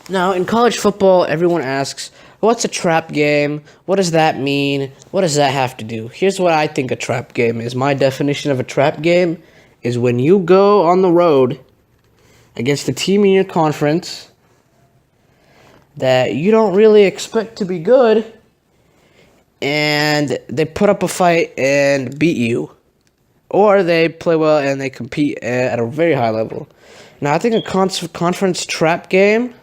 Now, in college football, everyone asks, what's a trap game? What does that mean? What does that have to do? Here's what I think a trap game is. My definition of a trap game is when you go on the road against a team in your conference that you don't really expect to be good, and they put up a fight and beat you. Or they play well and they compete at a very high level. Now, I think a conference trap game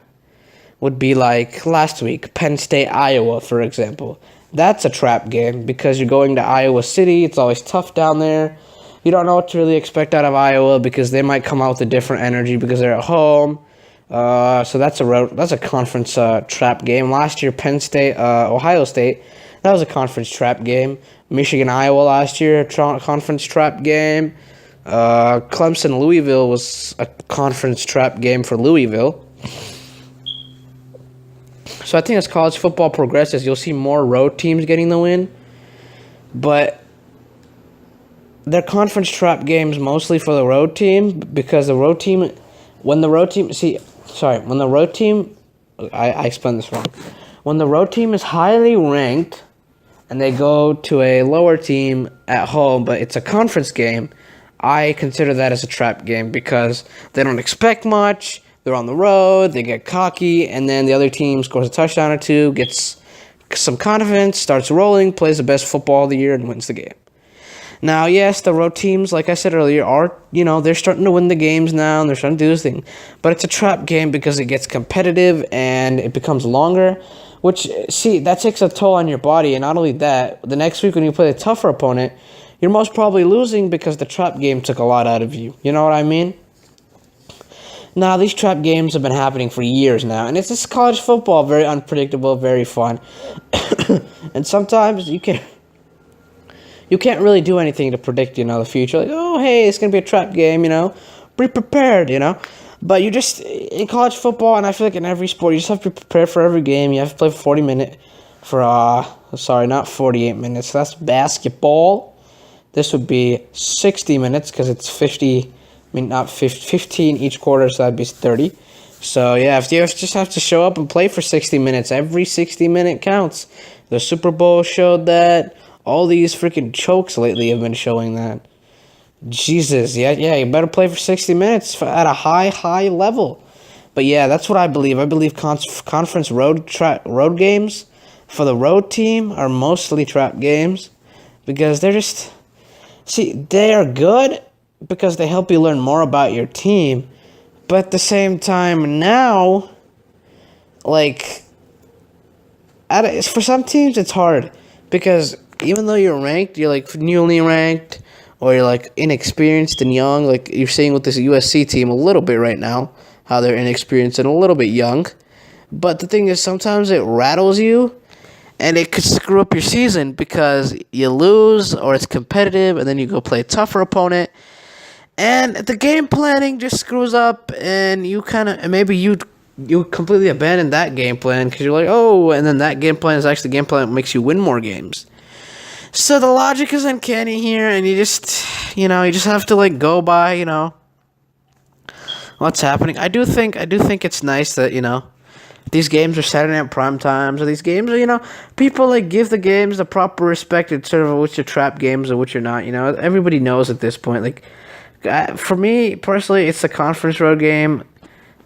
would be like last week, Penn State, Iowa, for example. That's a trap game because you're going to Iowa City. It's always tough down there. You don't know what to really expect out of Iowa because they might come out with a different energy because they're at home. So that's a conference trap game. Last year, Penn State, Ohio State, that was a conference trap game. Michigan, Iowa last year, conference trap game. Clemson, Louisville was a conference trap game for Louisville. So I think as college football progresses, you'll see more road teams getting the win. But they're conference trap games mostly for the road team because I explained this wrong. When the road team is highly ranked and they go to a lower team at home, but it's a conference game, I consider that as a trap game because they don't expect much. They're on the road, they get cocky, and then the other team scores a touchdown or two, gets some confidence, starts rolling, plays the best football of the year, and wins the game. Now, yes, the road teams, like I said earlier, they're starting to win the games now, and they're starting to do this thing. But it's a trap game because it gets competitive, and it becomes longer, which, that takes a toll on your body. And not only that, the next week when you play a tougher opponent, you're most probably losing because the trap game took a lot out of you. You know what I mean? Now, these trap games have been happening for years now, and it's just college football, very unpredictable, very fun. And sometimes you can't really do anything to predict, the future. Like, oh, hey, it's going to be a trap game, be prepared, But you just, in college football, and I feel like in every sport, you just have to be prepared for every game. You have to play for 40 minutes, not 48 minutes. That's basketball. This would be 60 minutes because it's 15 each quarter, so that'd be 30. So, yeah, if you just have to show up and play for 60 minutes, every 60 minute counts. The Super Bowl showed that. All these freaking chokes lately have been showing that. Jesus, yeah, you better play for 60 minutes at a high level. But, yeah, that's what I believe. I believe conference road games for the road team are mostly trap games because they're just... they are good because they help you learn more about your team. But at the same time now, for some teams it's hard. Because even though you're ranked, you're newly ranked, or you're inexperienced and young. Like you're seeing with this USC team a little bit right now, how they're inexperienced and a little bit young. But the thing is, sometimes it rattles you. And it could screw up your season because you lose or it's competitive and then you go play a tougher opponent. And the game planning just screws up and maybe you completely abandon that game plan because you're like, oh, and then that game plan is actually the game plan that makes you win more games. So the logic is uncanny here and you just have to go by, what's happening. I do think it's nice that, these games are Saturday night prime times, or these games are, people give the games the proper respect in sort of which are trap games and which are not. Everybody knows at this point. For me personally, it's a conference road game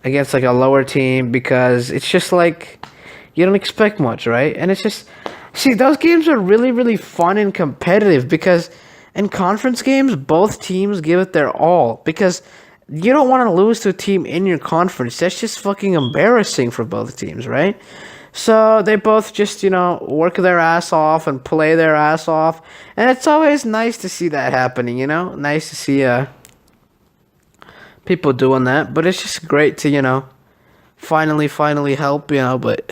against a lower team because it's just you don't expect much, right? And it's just those games are really, really fun and competitive because in conference games, both teams give it their all because you don't want to lose to a team in your conference. That's just fucking embarrassing for both teams, right? So they both just, work their ass off and play their ass off. And it's always nice to see that happening, Nice to see people doing that. But it's just great to, finally help, But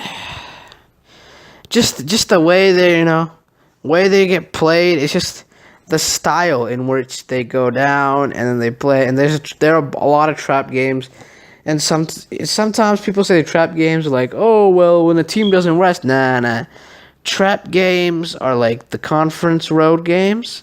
just the way they get played, it's just... the style in which they go down and then they play, and there are a lot of trap games, and sometimes people say trap games are oh well when the team doesn't rest. Nah. Trap games are the conference road games,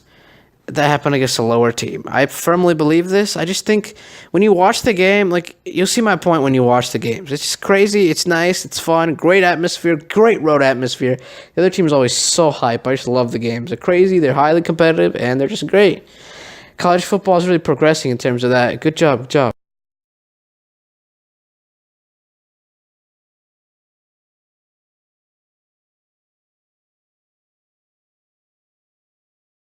that happened against a lower team. I firmly believe this. I just think when you watch the game, like you'll see my point when you watch the games. It's just crazy. It's nice. It's fun. Great atmosphere. Great road atmosphere. The other team is always so hype. I just love the games. They're crazy. They're highly competitive, and they're just great. College football is really progressing in terms of that. Good job. Good job.